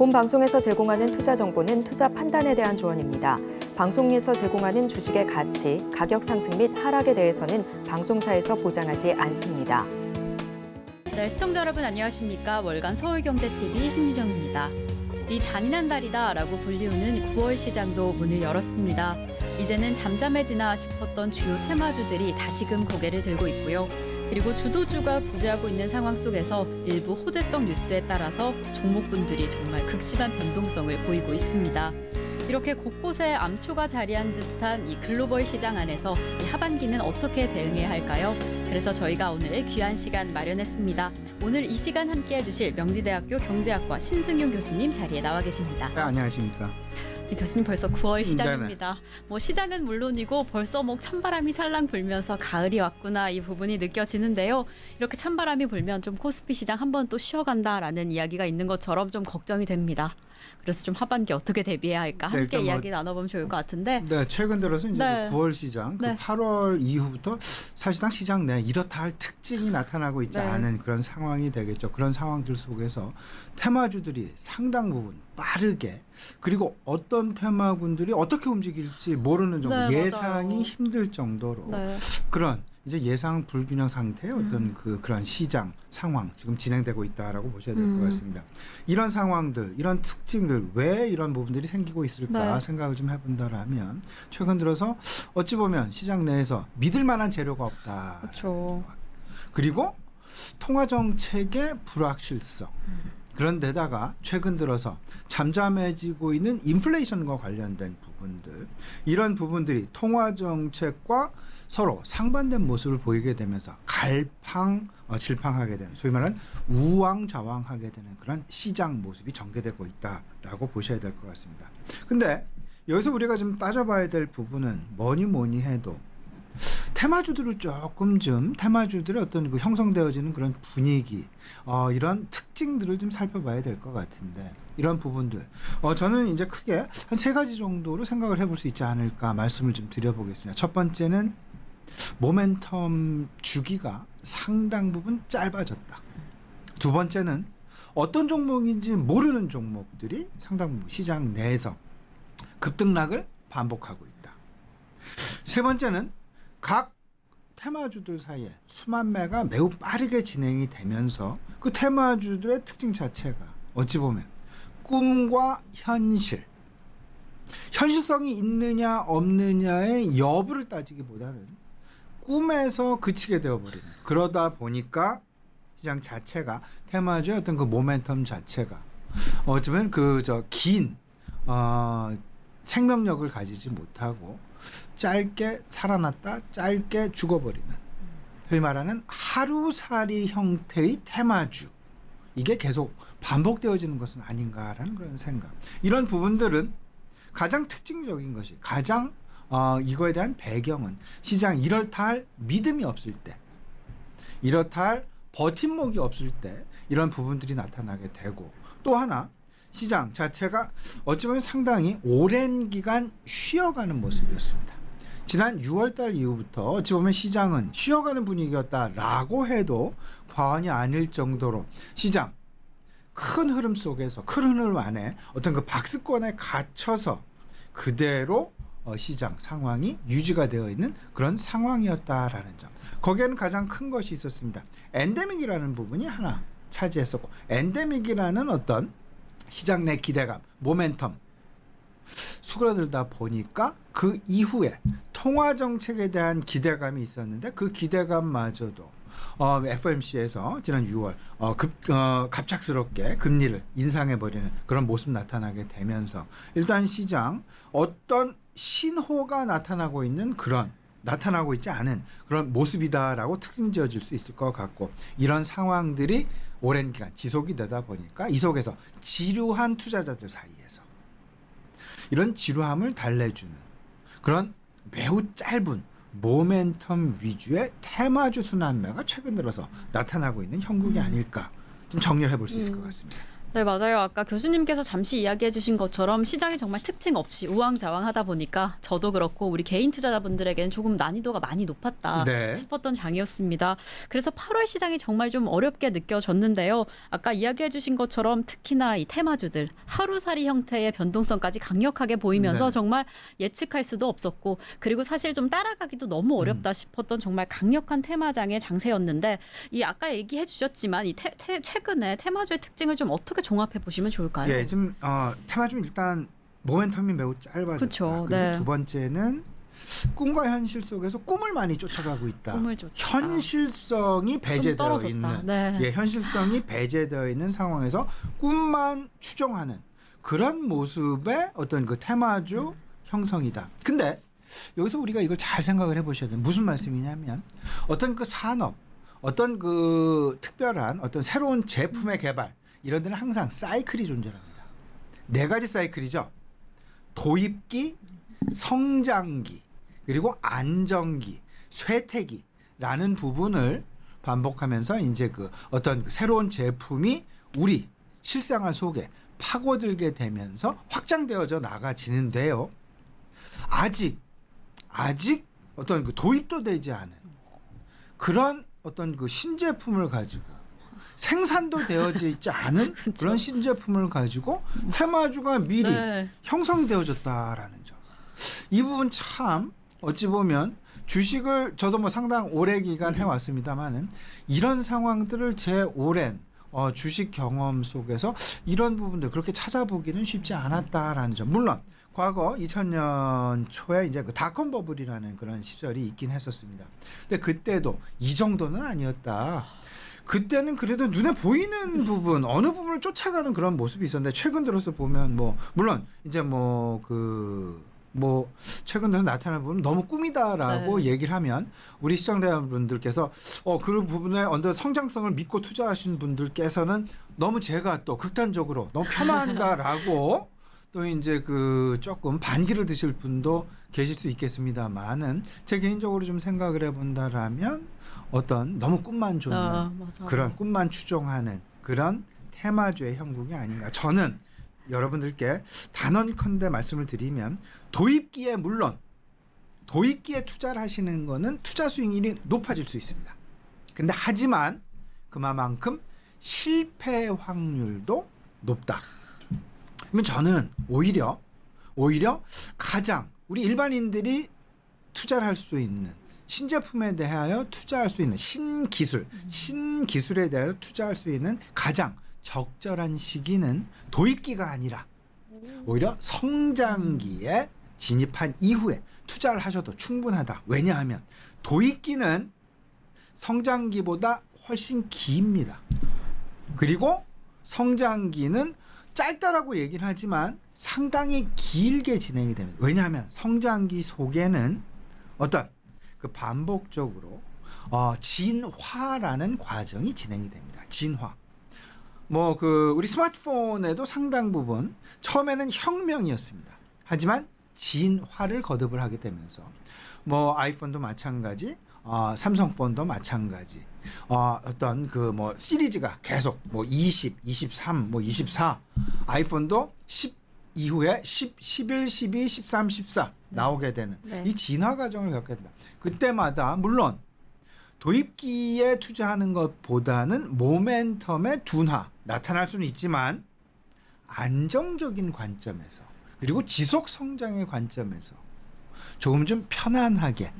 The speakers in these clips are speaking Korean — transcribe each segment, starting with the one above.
본 방송에서 제공하는 투자 정보는 투자 판단에 대한 조언입니다. 방송에서 제공하는 주식의 가치, 가격 상승 및 하락에 대해서는 방송사에서 보장하지 않습니다. 네, 시청자 여러분 안녕하십니까? 월간 서울경제TV 신유정입니다. 이 잔인한 달이다라고 불리우는 9월 시장도 문을 열었습니다. 이제는 잠잠해지나 싶었던 주요 테마주들이 다시금 고개를 들고 있고요. 그리고 주도주가 부재하고 있는 상황 속에서 일부 호재성 뉴스에 따라서 종목군들이 정말 극심한 변동성을 보이고 있습니다. 이렇게 곳곳에 암초가 자리한 듯한 이 글로벌 시장 안에서 이 하반기는 어떻게 대응해야 할까요? 그래서 저희가 오늘 귀한 시간 마련했습니다. 오늘 이 시간 함께해 주실 명지대학교 경제학과 신승용 교수님 자리에 나와 계십니다. 네, 안녕하십니까. 네, 교수님 벌써 9월 시작입니다. 뭐 시장은 물론이고 벌써 찬바람이 살랑 불면서 가을이 왔구나 이 부분이 느껴지는데요. 이렇게 찬바람이 불면 좀 코스피 시장 한번 또 쉬어간다라는 이야기가 있는 것처럼 좀 걱정이 됩니다. 그래서 좀 하반기 어떻게 대비해야 할까 함께 이야기 나눠보면 좋을 것 같은데. 네, 최근 들어서 이제 네. 9월 시장, 네. 8월 이후부터 사실상 시장 내 이렇다 할 특징이 나타나고 있지 네. 않은 그런 상황이 되겠죠. 그런 상황들 속에서 테마주들이 상당 부분 빠르게, 그리고 어떤 테마군들이 어떻게 움직일지 모르는 정도, 네, 예상이 맞아요. 힘들 정도로 네. 그런 이제 예상 불균형 상태의 어떤 그런 시장 상황 지금 진행되고 있다라고 보셔야 될 것 같습니다. 이런 상황들, 이런 특징들, 왜 이런 부분들이 생기고 있을까 네. 생각을 좀 해본다라면 최근 들어서 어찌 보면 시장 내에서 믿을 만한 재료가 없다. 그렇죠. 그리고 통화 정책의 불확실성. 그런데다가 최근 들어서 잠잠해지고 있는 인플레이션과 관련된 부분들, 이런 부분들이 통화 정책과 서로 상반된 모습을 보이게 되면서 질팡하게 되는, 소위 말하는 우왕좌왕하게 되는 그런 시장 모습이 전개되고 있다라고 보셔야 될 것 같습니다. 근데 여기서 우리가 좀 따져봐야 될 부분은 뭐니 해도 테마주들을 테마주들의 어떤 그 형성되어지는 그런 분위기, 이런 특징들을 좀 살펴봐야 될 것 같은데, 이런 부분들, 저는 이제 크게 한 3가지 정도로 생각을 해볼 수 있지 않을까 말씀을 좀 드려보겠습니다. 첫 번째는 모멘텀 주기가 상당 부분 짧아졌다. 두 번째는 어떤 종목인지 모르는 종목들이 상당 부분 시장 내에서 급등락을 반복하고 있다. 세 번째는 각 테마주들 사이에 수만매가 매우 빠르게 진행이 되면서 그 테마주들의 특징 자체가 어찌 보면 꿈과 현실성이 있느냐 없느냐의 여부를 따지기보다는 꿈에서 그치게 되어버리는, 그러다 보니까 시장 자체가, 테마주의 어떤 그 모멘텀 자체가 어쩌면 긴 생명력을 가지지 못하고 짧게 살아났다 짧게 죽어버리는, 소위 말하는 하루살이 형태의 테마주, 이게 계속 반복되어지는 것은 아닌가라는 그런 생각. 이런 부분들은 가장 특징적인 것이, 가장 이거에 대한 배경은 시장 이렇다 할 믿음이 없을 때, 이렇다 할 버팀목이 없을 때 이런 부분들이 나타나게 되고, 또 하나 시장 자체가 어찌 보면 상당히 오랜 기간 쉬어가는 모습이었습니다. 지난 6월달 이후부터 어찌 보면 시장은 쉬어가는 분위기였다라고 해도 과언이 아닐 정도로 시장 큰 흐름 속에서, 큰 흐름 안에 어떤 그 박스권에 갇혀서 그대로 시장 상황이 유지가 되어 있는 그런 상황이었다라는 점. 거기에는 가장 큰 것이 있었습니다. 엔데믹이라는 부분이 하나 차지했었고, 엔데믹이라는 어떤 시장 내 기대감, 모멘텀 수그러들다 보니까 그 이후에 통화 정책에 대한 기대감이 있었는데, 그 기대감마저도 FOMC에서 지난 6월 갑작스럽게 금리를 인상해버리는 그런 모습 나타나게 되면서 일단 시장 어떤 신호가 나타나고 있지 않은 그런 모습이다라고 특징지어질 수 있을 것 같고, 이런 상황들이 오랜 기간 지속이 되다 보니까 이 속에서 지루한 투자자들 사이에서 이런 지루함을 달래주는 그런 매우 짧은 모멘텀 위주의 테마주 순환매가 최근 들어서 나타나고 있는 형국이 아닐까, 좀 정리를 해볼 수 있을 것 같습니다. 네, 맞아요. 아까 교수님께서 잠시 이야기해 주신 것처럼 시장이 정말 특징 없이 우왕좌왕하다 보니까 저도 그렇고 우리 개인 투자자분들에게는 조금 난이도가 많이 높았다 네. 싶었던 장이었습니다. 그래서 8월 시장이 정말 좀 어렵게 느껴졌는데요. 아까 이야기해 주신 것처럼 특히나 이 테마주들 하루살이 형태의 변동성까지 강력하게 보이면서 네. 정말 예측할 수도 없었고 그리고 사실 좀 따라가기도 너무 어렵다 싶었던 정말 강력한 테마장의 장세였는데 이 아까 얘기해 주셨지만 이 최근에 테마주의 특징을 좀 어떻게 종합해 보시면 좋을까요? 예, 지금 테마 좀 일단 모멘텀이 매우 짧아졌다. 그쵸, 그리고 네. 두 번째는 꿈과 현실 속에서 꿈을 많이 쫓아가고 있다. 꿈을 쫓다. 현실성이 배제되어 떨어졌다. 있는, 네. 예, 현실성이 배제되어 있는 상황에서 꿈만 추정하는 그런 모습의 어떤 그 테마주 형성이다. 근데 여기서 우리가 이걸 잘 생각을 해보셔야 돼요. 무슨 말씀이냐면 어떤 그 산업, 어떤 그 특별한 어떤 새로운 제품의 개발 이런 데는 항상 사이클이 존재합니다. 네 가지 사이클이죠. 도입기, 성장기, 그리고 안정기, 쇠퇴기라는 부분을 반복하면서 이제 그 어떤 그 새로운 제품이 우리 실생활 속에 파고들게 되면서 확장되어져 나가지는데요. 아직 어떤 그 도입도 되지 않은 그런 어떤 그 신제품을 가지고 생산도 되어져 있지 않은 그런 신제품을 가지고 테마주가 미리 네. 형성이 되어졌다라는 점. 이 부분 참 어찌 보면 주식을 저도 뭐 상당 오래 기간 해왔습니다만은 이런 상황들을 제 오랜 주식 경험 속에서 이런 부분들 그렇게 찾아보기는 쉽지 않았다라는 점. 물론 과거 2000년 초에 이제 그 닷컴 버블이라는 그런 시절이 있긴 했었습니다. 근데 그때도 이 정도는 아니었다. 그때는 그래도 눈에 보이는 부분 어느 부분을 쫓아가는 그런 모습이 있었는데 최근 들어서 보면 뭐 물론 이제 최근 들어서 나타나는 부분 너무 꿈이다라고 네. 얘기를 하면 우리 시청자분들께서 그 부분에 어떤 성장성을 믿고 투자하신 분들께서는 너무 제가 또 극단적으로 너무 폄하한다라고 또 이제 그 조금 반기를 드실 분도 계실 수 있겠습니다만은 제 개인적으로 좀 생각을 해본다라면 어떤 너무 꿈만 쫓는 맞아. 그런 꿈만 추종하는 그런 테마주의 형국이 아닌가. 저는 여러분들께 단언컨대 말씀을 드리면 도입기에 투자를 하시는 거는 투자 수익률이 높아질 수 있습니다. 근데 하지만 그만큼 실패 확률도 높다. 그러면 저는 오히려 가장 우리 일반인들이 투자를 할 수 있는 신제품에 대하여 투자할 수 있는 신기술에 대하여 투자할 수 있는 가장 적절한 시기는 도입기가 아니라 오히려 성장기에 진입한 이후에 투자를 하셔도 충분하다. 왜냐하면 도입기는 성장기보다 훨씬 깁니다. 그리고 성장기는 짧다라고 얘기를 하지만 상당히 길게 진행이 됩니다. 왜냐하면 성장기 속에는 어떤 그 반복적으로 진화라는 과정이 진행이 됩니다. 진화. 우리 스마트폰에도 상당 부분 처음에는 혁명이었습니다. 하지만 진화를 거듭을 하게 되면서 아이폰도 마찬가지, 삼성폰도 마찬가지. 어떤 시리즈가 계속 20, 23, 24 아이폰도 10 이후에 10, 11, 12, 13, 14 나오게 되는 네. 이 진화 과정을 겪게 된다. 그때마다 물론 도입기에 투자하는 것보다는 모멘텀의 둔화 나타날 수는 있지만 안정적인 관점에서 그리고 지속 성장의 관점에서 조금 좀 편안하게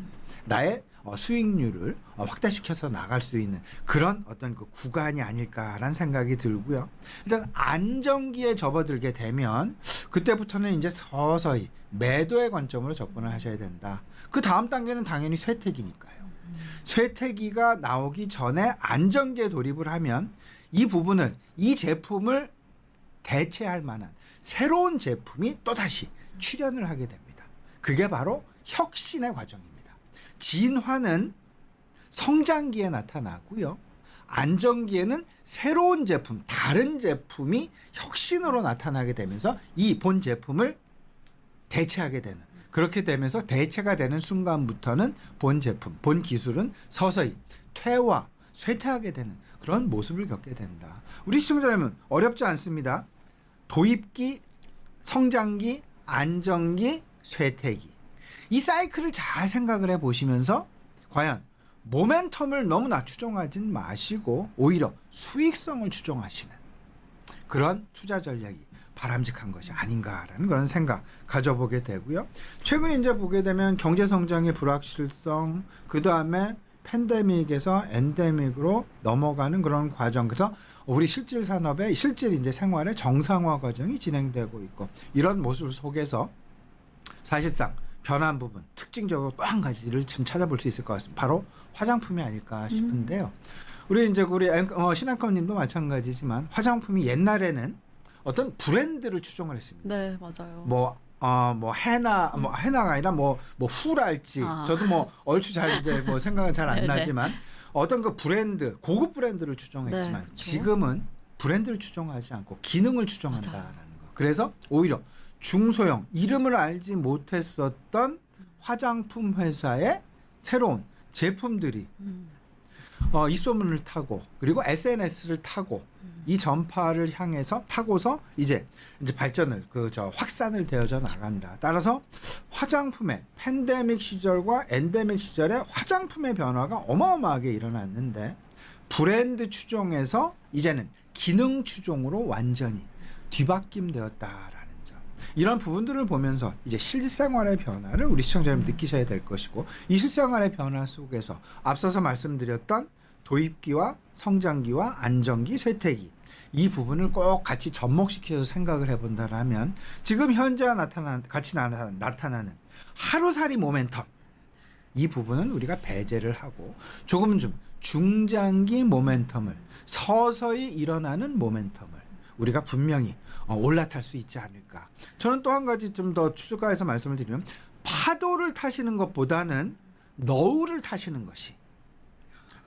나의 수익률을 확대시켜서 나갈 수 있는 그런 어떤 그 구간이 아닐까라는 생각이 들고요. 일단 안정기에 접어들게 되면 그때부터는 이제 서서히 매도의 관점으로 접근을 하셔야 된다. 그 다음 단계는 당연히 쇠퇴기니까요. 쇠퇴기가 나오기 전에 안정기에 돌입을 하면 이 제품을 대체할 만한 새로운 제품이 또다시 출현을 하게 됩니다. 그게 바로 혁신의 과정입니다. 진화는 성장기에 나타나고요. 안정기에는 새로운 제품, 다른 제품이 혁신으로 나타나게 되면서 이 본 제품을 대체하게 되는. 그렇게 되면서 대체가 되는 순간부터는 본 제품, 본 기술은 서서히 퇴화, 쇠퇴하게 되는 그런 모습을 겪게 된다. 우리 시청자라면 어렵지 않습니다. 도입기, 성장기, 안정기, 쇠퇴기. 이 사이클을 잘 생각을 해보시면서 과연 모멘텀을 너무나 추종하진 마시고 오히려 수익성을 추종하시는 그런 투자 전략이 바람직한 것이 아닌가라는 그런 생각 가져보게 되고요. 최근 이제 보게 되면 경제 성장의 불확실성, 그 다음에 팬데믹에서 엔데믹으로 넘어가는 그런 과정, 그래서 우리 실질 산업의 실질 이제 생활의 정상화 과정이 진행되고 있고 이런 모습 속에서 사실상 변한 부분, 특징적으로 또 한 가지를 지금 찾아볼 수 있을 것 같습니다. 바로 화장품이 아닐까 싶은데요. 우리 이제 우리 신한컴님도 마찬가지지만 화장품이 옛날에는 어떤 브랜드를 추종을 했습니다. 네, 맞아요. 뭐 해나가 아니라 뭐 후랄지 저도 뭐 얼추 잘 이제 뭐 생각은 잘 안 나지만 어떤 그 브랜드, 고급 브랜드를 추종했지만 네, 그렇죠. 지금은 브랜드를 추종하지 않고 기능을 추종한다라는 맞아요. 거. 그래서 오히려 중소형 이름을 알지 못했었던 화장품 회사의 새로운 제품들이 입소문을 타고 그리고 SNS를 타고 이 전파를 향해서 타고서 이제 발전을 확산을 되어져 나간다. 따라서 화장품의 팬데믹 시절과 엔데믹 시절에 화장품의 변화가 어마어마하게 일어났는데 브랜드 추종에서 이제는 기능 추종으로 완전히 뒤바뀜되었다라는 점. 이런 부분들을 보면서 이제 실생활의 변화를 우리 시청자님 느끼셔야 될 것이고 이 실생활의 변화 속에서 앞서서 말씀드렸던 도입기와 성장기와 안정기, 쇠퇴기 이 부분을 꼭 같이 접목시켜서 생각을 해본다라면 지금 현재 같이 나타나는 하루살이 모멘텀 이 부분은 우리가 배제를 하고 조금 좀 중장기 모멘텀을 서서히 일어나는 모멘텀을 우리가 분명히 올라탈 수 있지 않을까. 저는 또 한 가지 좀 더 추가해서 말씀을 드리면 파도를 타시는 것보다는 너울을 타시는 것이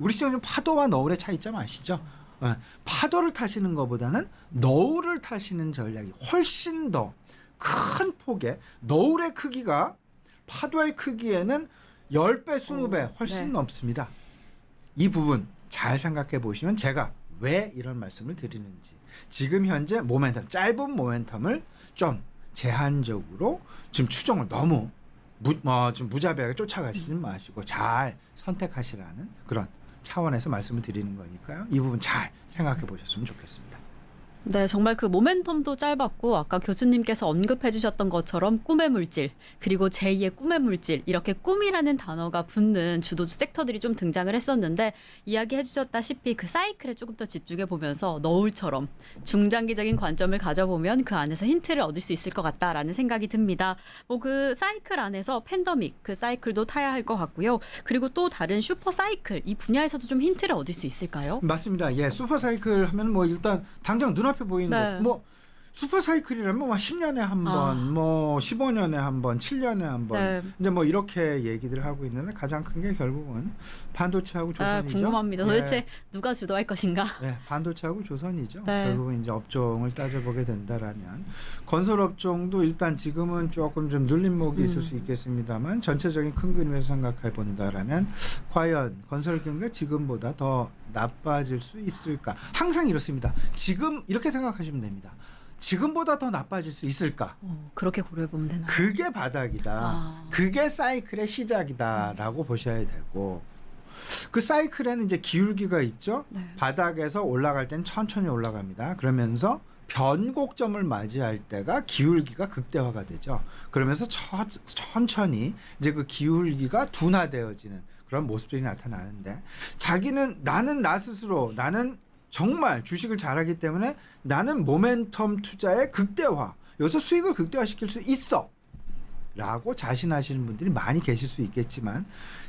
우리 시청자님 파도와 너울의 차이점 아시죠? 파도를 타시는 것보다는 너울을 타시는 전략이 훨씬 더 큰 폭의 너울의 크기가 파도의 크기에는 10배, 20배 훨씬 넘습니다. 이 부분 잘 생각해 보시면 제가 왜 이런 말씀을 드리는지 지금 현재 모멘텀, 짧은 모멘텀을 좀 제한적으로 지금 추종을 너무 좀 무자비하게 쫓아가시지 마시고 잘 선택하시라는 그런 차원에서 말씀을 드리는 거니까요. 이 부분 잘 생각해 보셨으면 좋겠습니다. 네, 정말 그 모멘텀도 짧았고 아까 교수님께서 언급해 주셨던 것처럼 꿈의 물질 그리고 제2의 꿈의 물질 이렇게 꿈이라는 단어가 붙는 주도주 섹터들이 좀 등장을 했었는데 이야기해 주셨다시피 그 사이클에 조금 더 집중해 보면서 너울처럼 중장기적인 관점을 가져보면 그 안에서 힌트를 얻을 수 있을 것 같다라는 생각이 듭니다. 뭐 그 사이클 안에서 팬데믹 그 사이클도 타야 할 것 같고요. 그리고 또 다른 슈퍼 사이클 이 분야에서도 좀 힌트를 얻을 수 있을까요? 맞습니다. 예, 슈퍼 사이클 하면 뭐 일단 당장 눈앞에 보이는 네. 것, 뭐 슈퍼 사이클이라면 뭐 10년에 한 번, 뭐 15년에 한 번, 7년에 한 번, 네. 이제 뭐 이렇게 얘기들을 하고 있는데 가장 큰 게 결국은 반도체하고 조선이죠. 궁금합니다. 예. 도대체 누가 주도할 것인가? 네, 반도체하고 조선이죠. 네. 결국은 이제 업종을 따져보게 된다라면 건설 업종도 일단 지금은 조금 좀 눌림목이 있을 수 있겠습니다만 전체적인 큰 그림에서 생각해 본다라면 과연 건설 경기가 지금보다 더 나빠질 수 있을까? 항상 이렇습니다. 지금 이렇게 생각하시면 됩니다. 지금보다 더 나빠질 수 있을까? 그렇게 고려해 보면 되나요? 그게 바닥이다. 그게 사이클의 시작이다라고 보셔야 되고 그 사이클에는 이제 기울기가 있죠. 네. 바닥에서 올라갈 땐 천천히 올라갑니다. 그러면서 변곡점을 맞이할 때가 기울기가 극대화가 되죠. 그러면서 천천히 이제 그 기울기가 둔화되어지는 그런 모습들이 나타나는데 나는 나 스스로 나는 정말 주식을 잘하기 때문에 나는 모멘텀 투자의 극대화, 여기서 수익을 극대화시킬 수 있어 라고 자신하시는 분들이 많이 계실 수 있겠지만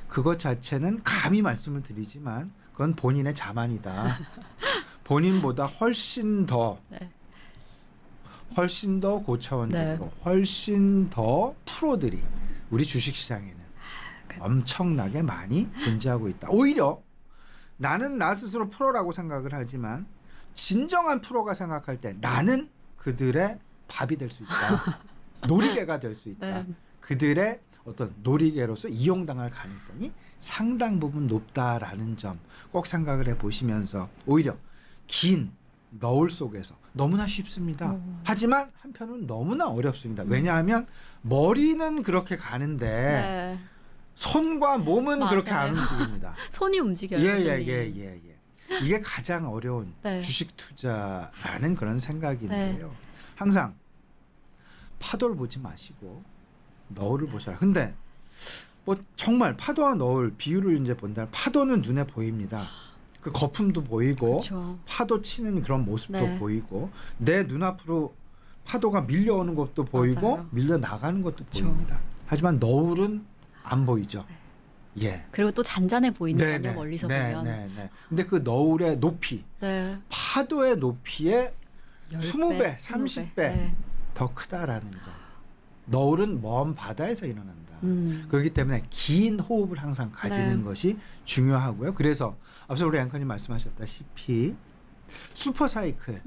그것 자체는 감히 말씀을 드리지만 그건 본인의 자만이다. 본인보다 훨씬 더 고차원적으로 훨씬 더 프로들이 우리 주식시장에는 엄청나게 많이 존재하고 있다. 오히려 나는 나 스스로 프로라고 생각을 하지만 진정한 프로가 생각할 때 나는 그들의 밥이 될 수 있다. 놀이개가 될 수 있다. 네. 그들의 어떤 놀이개로서 이용당할 가능성이 상당 부분 높다라는 점 꼭 생각을 해보시면서 오히려 긴 너울 속에서 너무나 쉽습니다. 하지만 한편으로는 너무나 어렵습니다. 왜냐하면 머리는 그렇게 가는데 네. 손과 몸은 맞아요. 그렇게 안 움직입니다. 손이 움직여요. 손이. 예. 이게 가장 어려운 네. 주식 투자라는 그런 생각인데요. 항상 파도를 보지 마시고 너울을 보셔라. 근데 뭐 정말 파도와 너울 비율을 이제 본다면 파도는 눈에 보입니다. 그 거품도 보이고 그렇죠. 파도 치는 그런 모습도 네. 보이고 내 눈앞으로 파도가 밀려오는 것도 보이고 맞아요. 밀려 나가는 것도 그렇죠. 보입니다. 하지만 너울은 안 보이죠. 예. 그리고 또 잔잔해 보이니까요. 멀리서 보면. 네. 근데 그 너울의 높이, 네. 파도의 높이의 10배, 20배, 30배 네. 더 크다라는 점. 너울은 먼 바다에서 일어난다. 음. 그렇기 때문에 긴 호흡을 항상 가지는 네. 것이 중요하고요. 그래서 앞서 우리 앵커님 말씀하셨다시피 슈퍼사이클,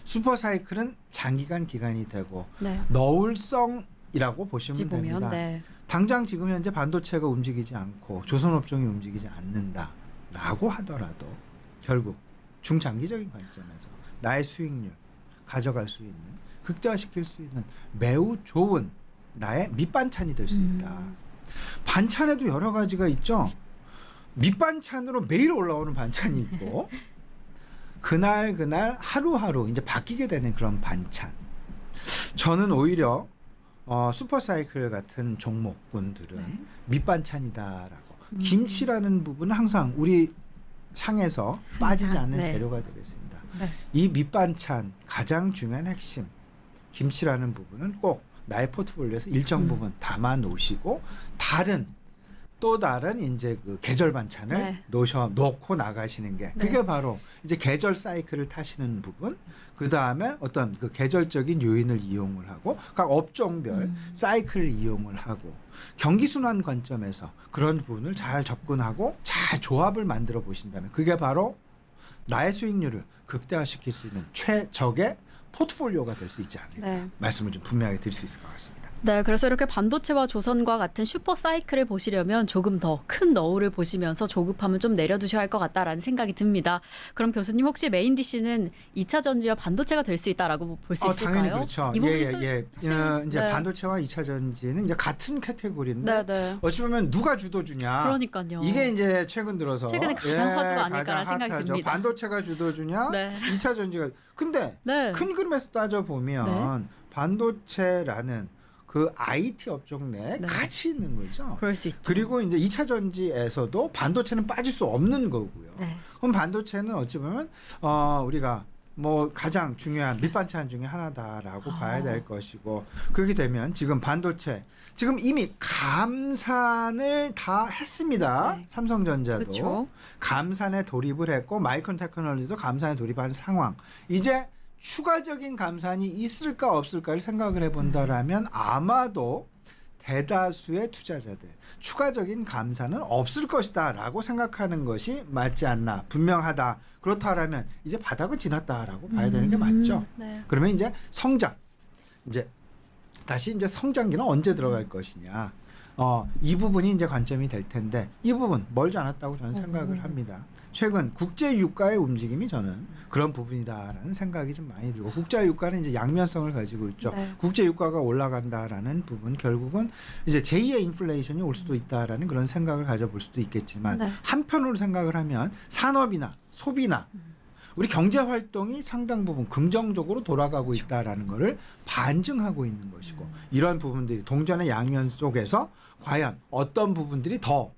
슈퍼사이클은 장기간 기간이 되고 네. 너울성이라고 보시면 어찌 보면 됩니다. 네. 당장 지금 현재 반도체가 움직이지 않고 조선업종이 움직이지 않는다라고 하더라도 결국 중장기적인 관점에서 나의 수익률 가져갈 수 있는 극대화시킬 수 있는 매우 좋은 나의 밑반찬이 될 수 있다. 반찬에도 여러 가지가 있죠. 밑반찬으로 매일 올라오는 반찬이 있고 그날 하루하루 이제 바뀌게 되는 그런 반찬. 저는 오히려 슈퍼사이클 같은 종목군들은 네. 밑반찬이다라고. 김치라는 부분은 항상 우리 상에서 빠지지 않는 네. 재료가 되겠습니다. 네. 이 밑반찬 가장 중요한 핵심 김치라는 부분은 꼭 나의 포트폴리오에서 일정 부분 담아 놓으시고 또 다른 이제 그 계절 반찬을 네. 놓고 나가시는 게 그게 바로 이제 계절 사이클을 타시는 부분. 그 다음에 어떤 그 계절적인 요인을 이용을 하고 각 업종별 사이클을 이용을 하고 경기 순환 관점에서 그런 부분을 잘 접근하고 잘 조합을 만들어 보신다면 그게 바로 나의 수익률을 극대화시킬 수 있는 최적의 포트폴리오가 될 수 있지 않을까 네. 말씀을 좀 분명하게 드릴 수 있을 것 같습니다. 네, 그래서 이렇게 반도체와 조선과 같은 슈퍼 사이클을 보시려면 조금 더 큰 너울을 보시면서 조급함을 좀 내려두셔야 할 것 같다라는 생각이 듭니다. 그럼 교수님 혹시 메인 DC는 2차 전지와 반도체가 될 수 있다라고 볼 수 있을까요? 당연히 그렇죠. 이 부분이 이제 네. 반도체와 2차 전지는 이제 같은 카테고리인데 네. 어찌 보면 누가 주도주냐. 그러니까요. 이게 이제 최근 들어서 최근에 가장 화두가 아닐까라는 가장 생각이 핫하죠. 듭니다. 반도체가 주도주냐, 네. 2차 전지가. 근데 네. 큰 그림에서 따져 보면 반도체라는 그 IT 업종 내에 네. 같이 있는 거죠. 그럴 수 있죠. 그리고 이제 2차 전지에서도 반도체는 빠질 수 없는 거고요. 네. 그럼 반도체는 어찌 보면 우리가 뭐 가장 중요한 밑반찬 중에 하나다라고 봐야 될 것이고 그렇게 되면 지금 반도체 지금 이미 감산을 다 했습니다. 네. 삼성전자도 그쵸. 감산에 돌입을 했고 마이크론 테크놀로지도 감산에 돌입한 상황. 이제 추가적인 감산이 있을까 없을까를 생각을 해본다라면 아마도 대다수의 투자자들 추가적인 감산은 없을 것이다라고 생각하는 것이 맞지 않나 분명하다. 그렇다라면 이제 바닥은 지났다라고 봐야 되는 게 맞죠. 네. 그러면 이제 성장 이제 다시 이제 성장기는 언제 들어갈 것이냐. 이 부분이 이제 관점이 될 텐데 이 부분 멀지 않았다고 저는 생각을 합니다. 최근 국제 유가의 움직임이 저는 그런 부분이다라는 생각이 좀 많이 들고 국제 유가는 이제 양면성을 가지고 있죠. 네. 국제 유가가 올라간다라는 부분 결국은 이제 제2의 인플레이션이 올 수도 있다라는 그런 생각을 가져볼 수도 있겠지만 네. 한편으로 생각을 하면 산업이나 소비나 우리 경제 활동이 상당 부분 긍정적으로 돌아가고 있다라는 것을 반증하고 있는 것이고 이런 부분들이 동전의 양면 속에서 과연 어떤 부분들이 더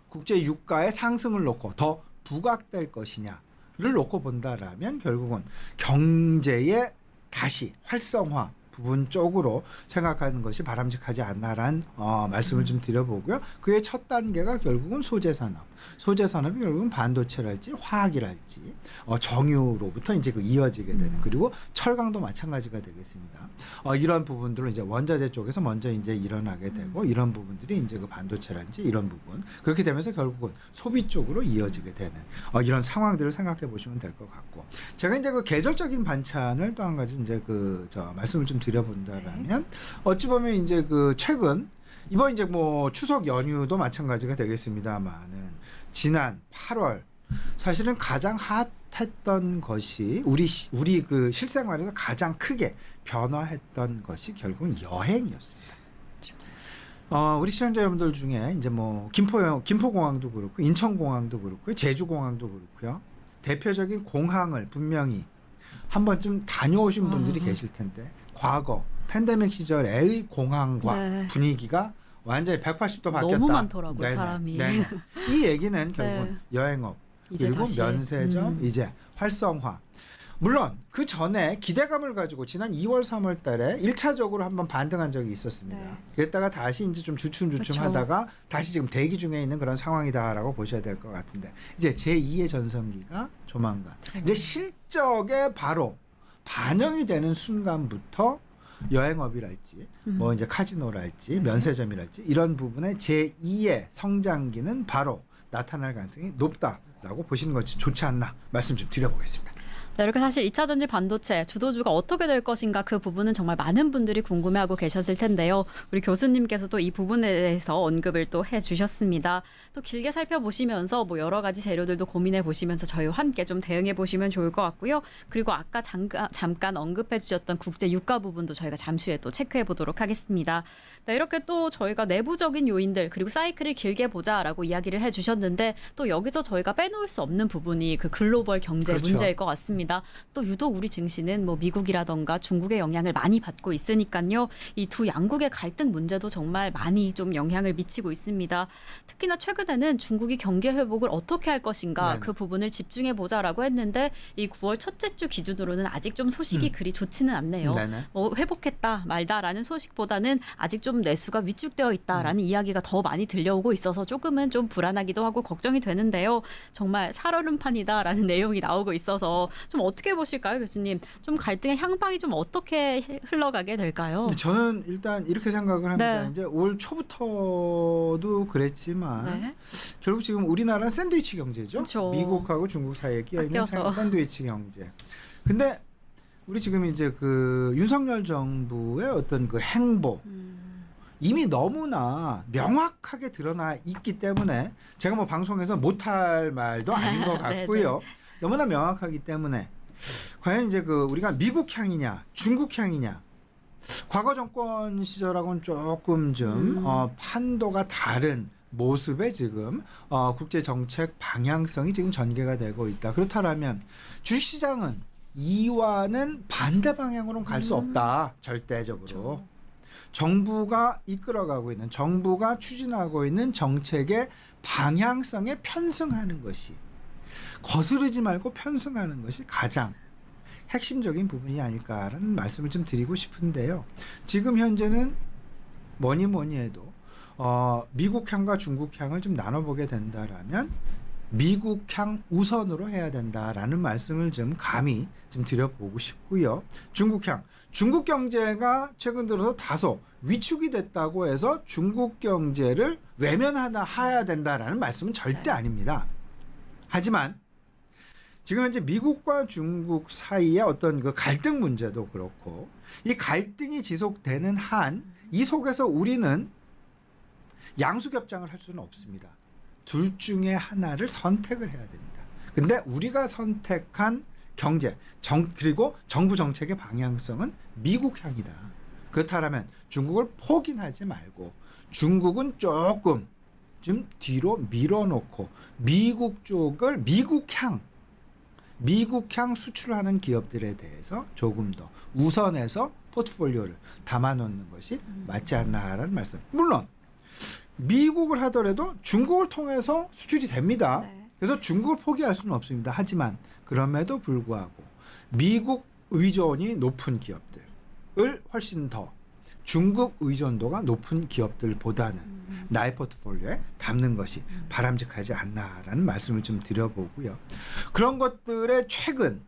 국제 유가의 상승을 놓고 더 부각될 것이냐를 놓고 본다라면 결국은 경제의 다시 활성화 부분 쪽으로 생각하는 것이 바람직하지 않나라는 말씀을 좀 드려보고요. 그의 첫 단계가 결국은 소재산업이 결국은 반도체랄지 화학이랄지 정유로부터 이제 그 이어지게 되는 그리고 철강도 마찬가지가 되겠습니다. 이런 부분들은 이제 원자재 쪽에서 먼저 이제 일어나게 되고 이런 부분들이 이제 그 반도체랄지 이런 부분 그렇게 되면서 결국은 소비 쪽으로 이어지게 되는 이런 상황들을 생각해 보시면 될 것 같고 제가 이제 그 계절적인 반찬을 또 한 가지 이제 말씀을 좀 드려본다라면 어찌 보면 이제 그 최근 이번 이제 뭐 추석 연휴도 마찬가지가 되겠습니다만은 지난 8월 사실은 가장 핫했던 것이 우리 그 실생활에서 가장 크게 변화했던 것이 결국은 여행이었습니다. 우리 시청자 여러분들 중에 이제 뭐 김포공항도 그렇고 인천공항도 그렇고 제주공항도 그렇고요. 대표적인 공항을 분명히 한 번쯤 다녀오신 분들이 계실 텐데 과거 팬데믹 시절의 공항과 네. 분위기가 완전히 180도 바뀌었다. 너무 많더라고요, 네네. 사람이. 네네. 이 얘기는 결국은 네. 여행업 이제 그리고 다시. 면세점 이제 활성화. 물론 그 전에 기대감을 가지고 지난 2월 3월 달에 1차적으로 한번 반등한 적이 있었습니다. 네. 그랬다가 다시 이제 좀 주춤주춤 그쵸. 하다가 다시 지금 대기 중에 있는 그런 상황이다라고 보셔야 될 것 같은데 이제 제2의 전성기가 조만간 이제 실적에 바로 반영이 되는 순간부터 여행업이랄지 뭐 이제 카지노랄지 면세점이랄지 이런 부분에 제2의 성장기는 바로 나타날 가능성이 높다라고 보시는 것이 좋지 않나 말씀 좀 드려보겠습니다. 네, 이렇게 사실 2차 전지 반도체 주도주가 어떻게 될 것인가 그 부분은 정말 많은 분들이 궁금해하고 계셨을 텐데요. 우리 교수님께서도 이 부분에 대해서 언급을 또 해주셨습니다. 또 길게 살펴보시면서 뭐 여러 가지 재료들도 고민해 보시면서 저희와 함께 좀 대응해 보시면 좋을 것 같고요. 그리고 아까 잠깐 언급해 주셨던 국제 유가 부분도 저희가 잠시 후에 또 체크해 보도록 하겠습니다. 네, 이렇게 또 저희가 내부적인 요인들 그리고 사이클을 길게 보자라고 이야기를 해주셨는데 또 여기서 저희가 빼놓을 수 없는 부분이 그 글로벌 경제 그렇죠. 문제일 것 같습니다. 또 유독 우리 증시는 뭐 미국이라던가 중국의 영향을 많이 받고 있으니까요. 이 두 양국의 갈등 문제도 정말 많이 좀 영향을 미치고 있습니다. 특히나 최근에는 중국이 경제 회복을 어떻게 할 것인가 네네. 그 부분을 집중해 보자라고 했는데 이 9월 첫째 주 기준으로는 아직 좀 소식이 그리 좋지는 않네요. 네네. 뭐 회복했다 말다라는 소식보다는 아직 좀 내수가 위축되어 있다라는 이야기가 더 많이 들려오고 있어서 조금은 좀 불안하기도 하고 걱정이 되는데요. 정말 살얼음판이다라는 내용이 나오고 있어서 좀 어떻게 보실까요, 교수님? 좀 갈등의 향방이 좀 어떻게 흘러가게 될까요? 근데 저는 일단 이렇게 생각을 합니다. 네. 이제 올 초부터도 그랬지만 네. 결국 지금 우리나라는 샌드위치 경제죠. 그쵸. 미국하고 중국 사이에 끼어 있는 바뀌어서. 샌드위치 경제. 근데 우리 지금 이제 그 윤석열 정부의 어떤 그 행보 이미 너무나 명확하게 드러나 있기 때문에 제가 뭐 방송에서 못할 말도 아닌 것 같고요. 너무나 명확하기 때문에 과연 이제 그 우리가 미국향이냐 중국향이냐 과거 정권 시절하고는 조금 좀 판도가 다른 모습에 지금 국제 정책 방향성이 지금 전개가 되고 있다. 그렇다면 주식시장은 이와는 반대 방향으로는 갈 수 없다. 절대적으로. 그렇죠. 정부가 이끌어가고 있는 정부가 추진하고 있는 정책의 방향성에 편승하는 것이 거스르지 말고 편승하는 것이 가장 핵심적인 부분이 아닐까라는 말씀을 좀 드리고 싶은데요. 지금 현재는 뭐니 해도 미국향과 중국향을 좀 나눠보게 된다라면 미국향 우선으로 해야 된다라는 말씀을 좀 감히 좀 드려보고 싶고요. 중국 경제가 최근 들어서 다소 위축이 됐다고 해서 중국 경제를 외면해야 된다라는 말씀은 절대 아닙니다. 하지만 지금 현재 미국과 중국 사이의 어떤 그 갈등 문제도 그렇고 이 갈등이 지속되는 한 이 속에서 우리는 양수겹장을 할 수는 없습니다. 둘 중에 하나를 선택을 해야 됩니다. 근데 우리가 선택한 경제, 그리고 정부 정책의 방향성은 미국향이다. 그렇다면 중국을 포기하지 말고 중국은 조금 좀 뒤로 밀어놓고 미국 쪽을 미국향 수출하는 기업들에 대해서 조금 더 우선해서 포트폴리오를 담아놓는 것이 맞지 않나라는 말씀. 물론 미국을 하더라도 중국을 통해서 수출이 됩니다. 네. 그래서 중국을 포기할 수는 없습니다. 하지만 그럼에도 불구하고 미국 의존이 높은 기업들을 훨씬 더 중국 의존도가 높은 기업들보다는 나의 포트폴리오에 담는 것이 바람직하지 않나라는 말씀을 좀 드려보고요. 그런 것들의 최근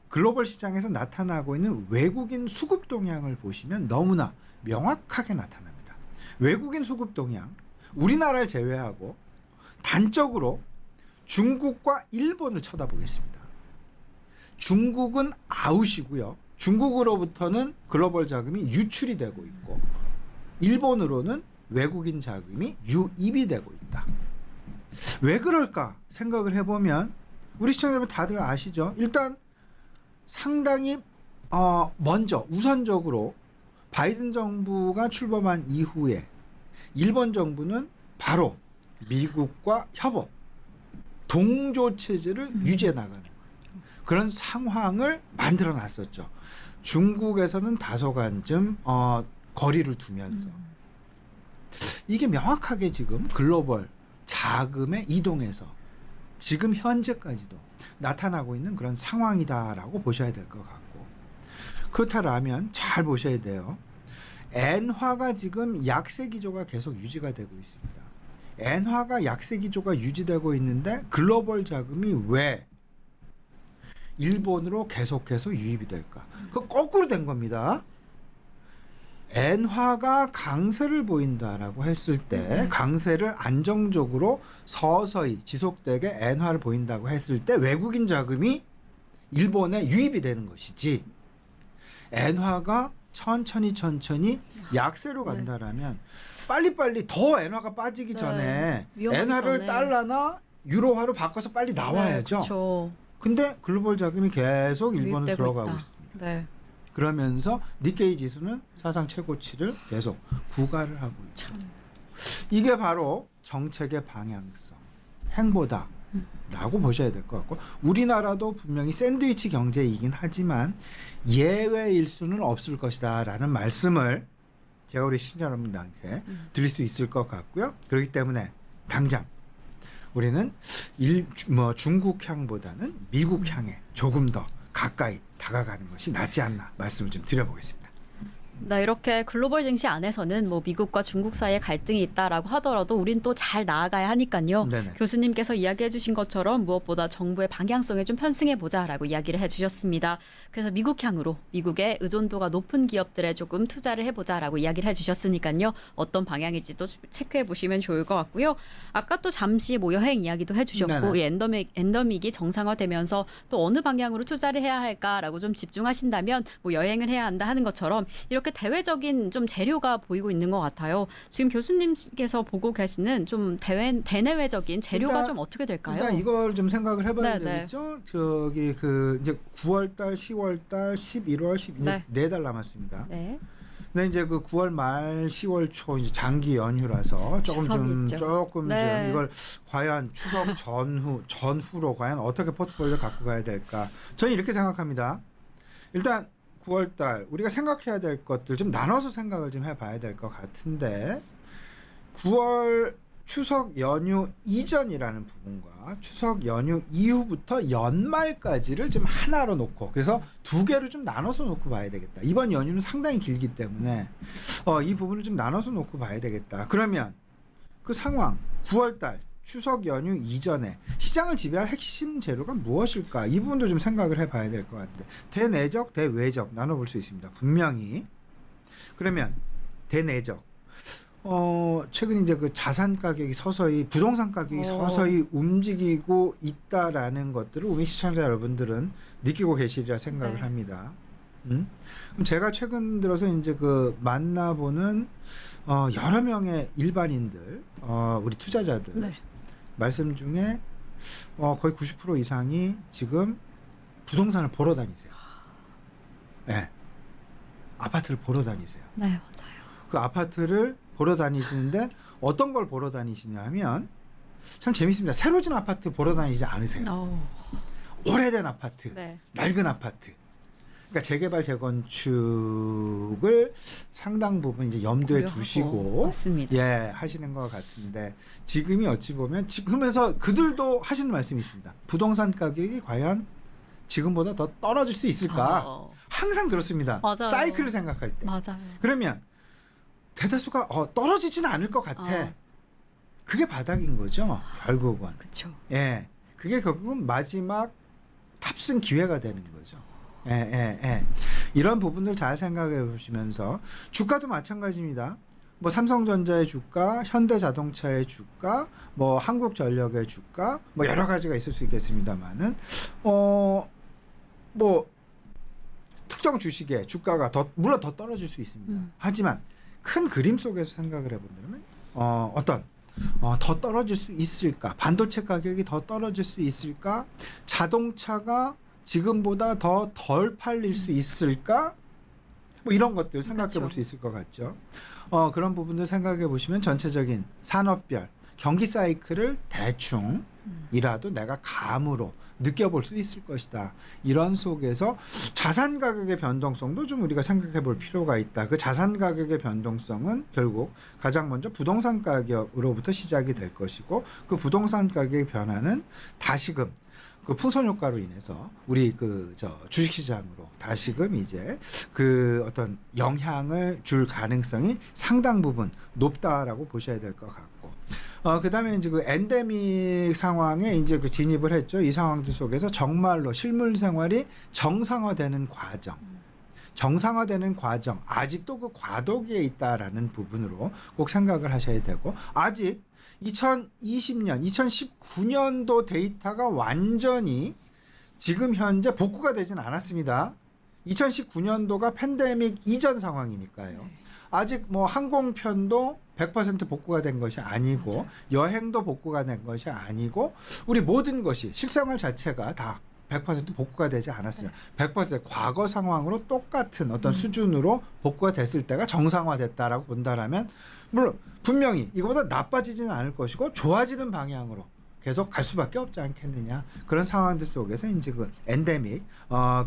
글로벌 시장에서 나타나고 있는 외국인 수급 동향을 보시면 너무나 명확하게 나타납니다. 외국인 수급 동향, 우리나라를 제외하고 단적으로 중국과 일본을 쳐다보겠습니다. 중국은 아웃이고요. 중국으로부터는 글로벌 자금이 유출이 되고 있고 일본으로는 외국인 자금이 유입이 되고 있다. 왜 그럴까 생각을 해보면 우리 시청자분 다들 아시죠? 일단 상당히 먼저 우선적으로 바이든 정부가 출범한 이후에 일본 정부는 바로 미국과 협업, 동조 체제를 유지해 나가는 그런 상황을 만들어 놨었죠. 중국에서는 다소간 좀 거리를 두면서 이게 명확하게 지금 글로벌 자금의 이동에서 지금 현재까지도 나타나고 있는 그런 상황이다라고 보셔야 될 것 같고, 그렇다라면 잘 보셔야 돼요. 엔화가 지금 약세 기조가 계속 유지가 되고 있습니다. 엔화가 약세 기조가 유지되고 있는데 글로벌 자금이 왜 일본으로 계속해서 유입이 될까? 그 거꾸로 된 겁니다. 엔화가 강세를 보인다라고 했을 때, 강세를 안정적으로 서서히 지속되게 엔화를 보인다고 했을 때 외국인 자금이 일본에 유입이 되는 것이지, 엔화가 천천히 약세로 간다라면 빨리빨리 더 엔화가 빠지기 전에 엔화를 전에. 달러나 유로화로 바꿔서 빨리 나와야죠. 그렇죠. 근데 글로벌 자금이 계속 일본으로 유입되고 들어가고 있다. 있습니다. 네. 그러면서 니케이 지수는 사상 최고치를 계속 구가를 하고 있죠. 이게 바로 정책의 방향성, 행보다라고 보셔야 될 것 같고, 우리나라도 분명히 샌드위치 경제이긴 하지만 예외일 수는 없을 것이다라는 말씀을 제가 우리 시청자 여러분들한테 드릴 수 있을 것 같고요. 그렇기 때문에 당장 우리는 중국향보다는 미국향에 조금 더 가까이 다가가는 것이 낫지 않나 말씀을 좀 드려보겠습니다. 네, 이렇게 글로벌 증시 안에서는 뭐 미국과 중국 사이에 갈등이 있다라고 하더라도 우린 또 잘 나아가야 하니까요. 네네. 교수님께서 이야기해 주신 것처럼 무엇보다 정부의 방향성에 좀 편승해 보자라고 이야기를 해 주셨습니다. 그래서 미국향으로 미국의 의존도가 높은 기업들에 조금 투자를 해보자라고 이야기를 해 주셨으니까요. 어떤 방향일지도 체크해 보시면 좋을 것 같고요. 아까 또 잠시 뭐 여행 이야기도 해 주셨고, 이 엔더믹이 정상화되면서 또 어느 방향으로 투자를 해야 할까라고 좀 집중하신다면 뭐 여행을 해야 한다 하는 것처럼 이렇게 대외적인 좀 재료가 보이고 있는 것 같아요. 지금 교수님께서 보고 계시는 좀 대내외적인 재료가 일단, 좀 어떻게 될까요? 일단 이걸 좀 생각을 해봐야 네, 되겠죠. 저기 그 이제 9월달, 10월달, 11월, 12월 네. 4달 남았습니다. 네. 근데 이제 그 9월 말, 10월 초 이제 장기 연휴라서 조금 추석이 좀 있죠. 좀 이걸 과연 추석 전후로 과연 어떻게 포트폴리오를 갖고 가야 될까? 저는 이렇게 생각합니다. 일단 9월 달 우리가 생각해야 될 것들 좀 나눠서 생각을 좀 해봐야 될 것 같은데, 9월 추석 연휴 이전이라는 부분과 추석 연휴 이후부터 연말까지를 좀 하나로 놓고, 그래서 두 개로 좀 나눠서 놓고 봐야 되겠다. 이번 연휴는 상당히 길기 때문에 이 부분을 좀 나눠서 놓고 봐야 되겠다. 그러면 그 상황 9월 달 추석 연휴 이전에 시장을 지배할 핵심 재료가 무엇일까? 이 부분도 좀 생각을 해봐야 될 것 같은데, 대내적, 대외적 나눠볼 수 있습니다. 분명히. 그러면 대내적, 최근 이제 그 자산 가격이 서서히, 부동산 가격이 서서히 움직이고 있다라는 것들을 우리 시청자 여러분들은 느끼고 계시리라 생각을 네. 합니다. 그럼 제가 최근 들어서 이제 그 만나보는 여러 명의 일반인들, 우리 투자자들 네. 말씀 중에 거의 90% 이상이 지금 부동산을 보러 다니세요. 네. 아파트를 보러 다니세요. 네, 맞아요. 그 아파트를 보러 다니시는데 어떤 걸 보러 다니시냐 하면 참 재밌습니다. 새로 진 아파트 보러 다니지 않으세요. 오래된 아파트, 네. 낡은 아파트. 그러니까 재개발 재건축을 상당 부분 이제 염두에 고려하고. 두시고 맞습니다. 하시는 것 같은데, 지금이 어찌 보면 그러면서 그들도 하시는 말씀이 있습니다. 부동산 가격이 과연 지금보다 더 떨어질 수 있을까? 항상 그렇습니다. 맞아요. 사이클을 생각할 때. 맞아요. 그러면 대다수가 떨어지지는 않을 것 같아. 그게 바닥인 거죠. 결국은. 그렇죠. 예, 그게 결국은 마지막 탑승 기회가 되는 거죠. 이런 부분들 잘 생각해 보시면서, 주가도 마찬가지입니다. 뭐 삼성전자의 주가, 현대자동차의 주가, 뭐 한국전력의 주가, 뭐 여러 가지가 있을 수 있겠습니다만은 뭐 특정 주식의 주가가 물론 더 떨어질 수 있습니다. 하지만 큰 그림 속에서 생각을 해본다면 어떤 더 떨어질 수 있을까? 반도체 가격이 더 떨어질 수 있을까? 자동차가 지금보다 더 덜 팔릴 수 있을까? 뭐 이런 것들 생각해 볼 수 있을 것 같죠. 그런 부분들 생각해 보시면 전체적인 산업별 경기 사이클을 대충이라도 내가 감으로 느껴볼 수 있을 것이다. 이런 속에서 자산 가격의 변동성도 좀 우리가 생각해 볼 필요가 있다. 그 자산 가격의 변동성은 결국 가장 먼저 부동산 가격으로부터 시작이 될 것이고, 그 부동산 가격의 변화는 다시금 그 풍선 효과로 인해서 우리 주식시장으로 다시금 이제 그 어떤 영향을 줄 가능성이 상당 부분 높다라고 보셔야 될 것 같고, 그다음에 이제 그 엔데믹 상황에 이제 그 진입을 했죠. 이 상황들 속에서 정말로 실물 생활이 정상화되는 과정, 아직도 그 과도기에 있다라는 부분으로 꼭 생각을 하셔야 되고, 아직 2020년, 2019년도 데이터가 완전히 지금 현재 복구가 되진 않았습니다. 2019년도가 팬데믹 이전 상황이니까요. 아직 뭐 항공편도 100% 복구가 된 것이 아니고, 맞아. 여행도 복구가 된 것이 아니고, 우리 모든 것이 실생활 자체가 다 100% 복구가 되지 않았어요. 100% 과거 상황으로 똑같은 어떤 수준으로 복구가 됐을 때가 정상화됐다라고 본다라면, 물론 분명히 이거보다 나빠지지는 않을 것이고 좋아지는 방향으로 계속 갈 수밖에 없지 않겠느냐. 그런 상황들 속에서 이제 그 엔데믹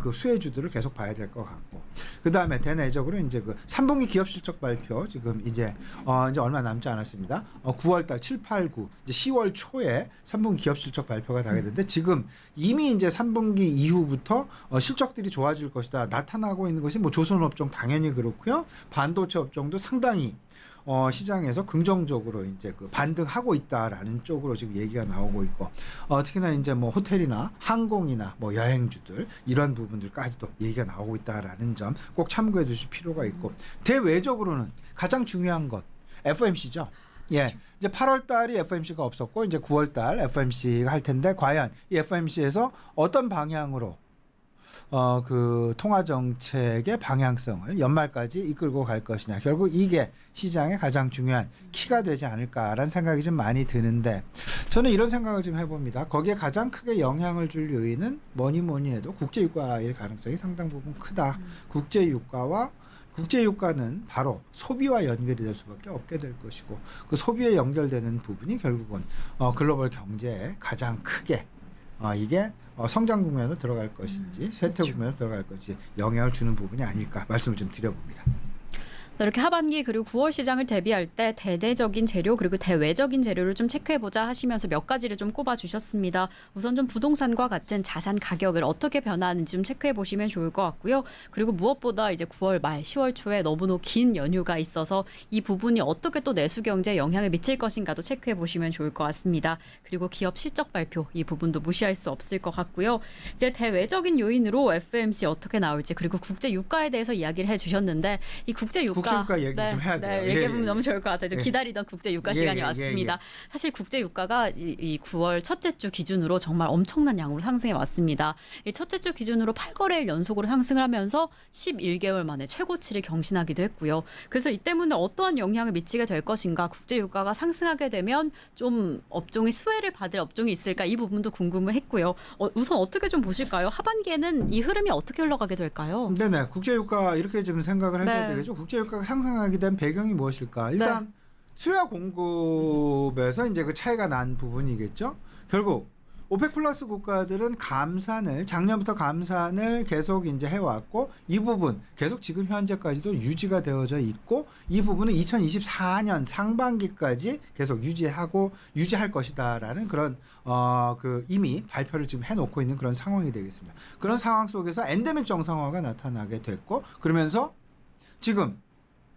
그 수혜주들을 계속 봐야 될 것 같고, 그 다음에 대내적으로 이제 그 3분기 기업 실적 발표 지금 이제 얼마 남지 않았습니다. 9월달 7, 8, 9 이제 10월 초에 3분기 기업 실적 발표가 나겠는데, 지금 이미 이제 3분기 이후부터 실적들이 좋아질 것이다 나타나고 있는 것이 뭐 조선업종 당연히 그렇고요. 반도체 업종도 상당히 시장에서 긍정적으로 이제 그 반등하고 있다라는 쪽으로 지금 얘기가 나오고 있고, 특히나 이제 뭐 호텔이나 항공이나 뭐 여행주들 이런 부분들까지도 얘기가 나오고 있다라는 점 꼭 참고해 주실 필요가 있고, 대외적으로는 가장 중요한 것 FOMC죠. 예. 이제 8월 달이 FOMC가 없었고, 이제 9월 달 FOMC가 할 텐데, 과연 이 FOMC에서 어떤 방향으로 그 통화 정책의 방향성을 연말까지 이끌고 갈 것이냐, 결국 이게 시장의 가장 중요한 키가 되지 않을까라는 생각이 좀 많이 드는데, 저는 이런 생각을 좀 해봅니다. 거기에 가장 크게 영향을 줄 요인은 뭐니 해도 국제유가일 가능성이 상당 부분 크다. 국제유가는 바로 소비와 연결이 될 수밖에 없게 될 것이고, 그 소비에 연결되는 부분이 결국은 글로벌 경제에 가장 크게 이게 성장 국면으로 들어갈 것인지 쇠퇴 국면으로 들어갈 것인지 영향을 주는 부분이 아닐까 말씀을 좀 드려봅니다. 이렇게 하반기 그리고 9월 시장을 대비할 때 대내적인 재료 그리고 대외적인 재료를 좀 체크해보자 하시면서 몇 가지를 좀 꼽아주셨습니다. 우선 좀 부동산과 같은 자산 가격을 어떻게 변화하는지 좀 체크해보시면 좋을 것 같고요. 그리고 무엇보다 이제 9월 말 10월 초에 너무나 긴 연휴가 있어서 이 부분이 어떻게 또 내수 경제에 영향을 미칠 것인가도 체크해보시면 좋을 것 같습니다. 그리고 기업 실적 발표 이 부분도 무시할 수 없을 것 같고요. 이제 대외적인 요인으로 FOMC 어떻게 나올지, 그리고 국제 유가에 대해서 이야기를 해주셨는데, 이 국제 유가 얘기 좀 해야 돼요. 얘기해보면 너무 좋을 것 같아요. 기다리던 국제 유가 시간이 왔습니다. 사실 국제 유가가 이 9월 첫째 주 기준으로 정말 엄청난 양으로 상승해 왔습니다. 이 첫째 주 기준으로 8거래일 연속으로 상승을 하면서 11개월 만에 최고치를 경신하기도 했고요. 그래서 이 때문에 어떠한 영향을 미치게 될 것인가, 국제 유가가 상승하게 되면 좀 업종이 수혜를 받을 업종이 있을까, 이 부분도 궁금을 했고요. 우선 어떻게 좀 보실까요? 하반기에는 이 흐름이 어떻게 흘러가게 될까요? 네네. 국제 유가 이렇게 좀 생각을 하셔야 되겠죠. 국제 유가가 상승하게 된 배경이 무엇일까? 일단 수요와 공급에서 이제 그 차이가 난 부분이겠죠. 결국 오펙 플러스 국가들은 작년부터 감산을 계속 이제 해왔고, 이 부분 계속 지금 현재까지도 유지가 되어져 있고, 이 부분은 2024년 상반기까지 계속 유지할 것이다라는 그런 그 이미 발표를 지금 해놓고 있는 그런 상황이 되겠습니다. 그런 상황 속에서 엔데믹 정상화가 나타나게 됐고, 그러면서 지금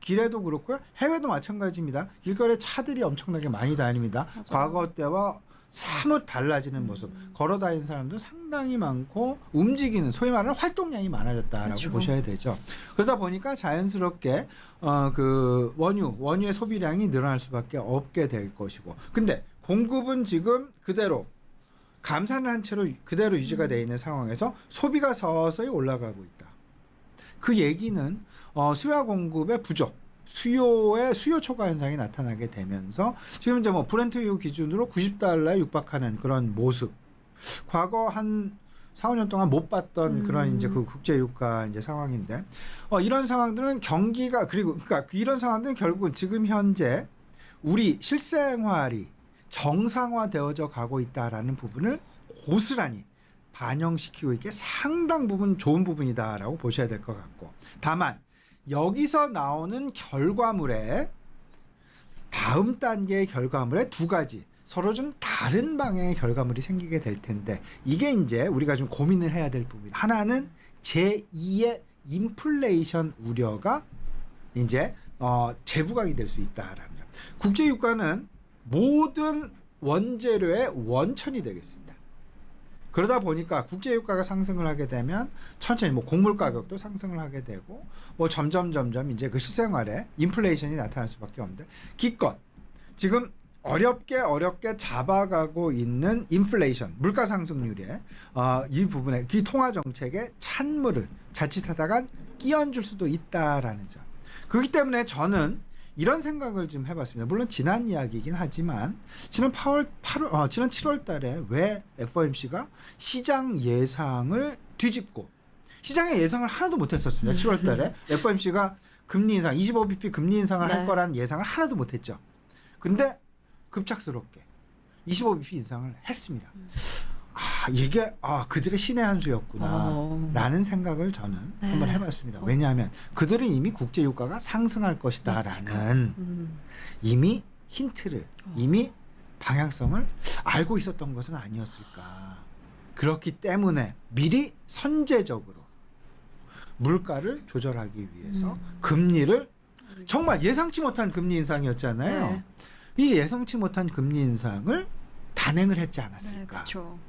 길에도 그렇고요, 해외도 마찬가지입니다. 길거리에 차들이 엄청나게 많이 다닙니다. 맞아요. 과거 때와 사뭇 달라지는 모습, 걸어 다니는 사람도 상당히 많고, 움직이는 소위 말하는 활동량이 많아졌다라고 그렇죠. 보셔야 되죠. 그러다 보니까 자연스럽게 그 원유의 소비량이 늘어날 수밖에 없게 될 것이고, 근데 공급은 지금 그대로 감산을 한 채로 그대로 유지가 되어 있는 상황에서 소비가 서서히 올라가고 있다. 그 얘기는 수요와 공급의 부족, 수요의 수요 초과 현상이 나타나게 되면서 지금 이제 뭐 브렌트유 기준으로 90달러에 육박하는 그런 모습. 과거 한 4, 5년 동안 못 봤던 그런 이제 그 국제 유가 이제 상황인데 이런 상황들은 경기가 그러니까 이런 상황들은 결국은 지금 현재 우리 실생활이 정상화되어져 가고 있다라는 부분을 고스란히 반영시키고 있게 상당 부분 좋은 부분이다라고 보셔야 될 것 같고 다만 여기서 나오는 결과물에 다음 단계의 결과물에 두 가지 서로 좀 다른 방향의 결과물이 생기게 될 텐데 이게 이제 우리가 좀 고민을 해야 될 부분입니다. 하나는 제2의 인플레이션 우려가 이제 재부각이 될 수 있다라는 점. 국제 유가는 모든 원재료의 원천이 되겠습니다. 그러다 보니까 국제 유가가 상승을 하게 되면 천천히 뭐 곡물 가격도 상승을 하게 되고 뭐 점점 이제 그 실생활에 인플레이션이 나타날 수밖에 없는데 기껏 지금 어렵게 잡아가고 있는 인플레이션 물가 상승률에 이 부분에 이 통화 정책에 찬물을 자칫하다가 끼얹을 수도 있다라는 점. 그렇기 때문에 저는 이런 생각을 좀 해봤습니다. 물론 지난 이야기이긴 하지만 지난 7월 달에 왜 FOMC가 시장 예상을 뒤집고 시장의 예상을 하나도 못했었습니다. 7월 달에 FOMC가 금리 인상 25bp 금리 인상을 할 거라는 예상을 하나도 못했죠. 근데 급작스럽게 25bp 인상을 했습니다. 이게 그들의 신의 한 수였구나 라는 생각을 저는 한번 해봤습니다. 왜냐하면 그들은 이미 국제유가가 상승할 것이다라는 이미 힌트를 이미 방향성을 알고 있었던 것은 아니었을까. 그렇기 때문에 미리 선제적으로 물가를 조절하기 위해서 금리를 정말 예상치 못한 금리 인상이었잖아요. 네. 이 예상치 못한 금리 인상을 단행을 했지 않았을까.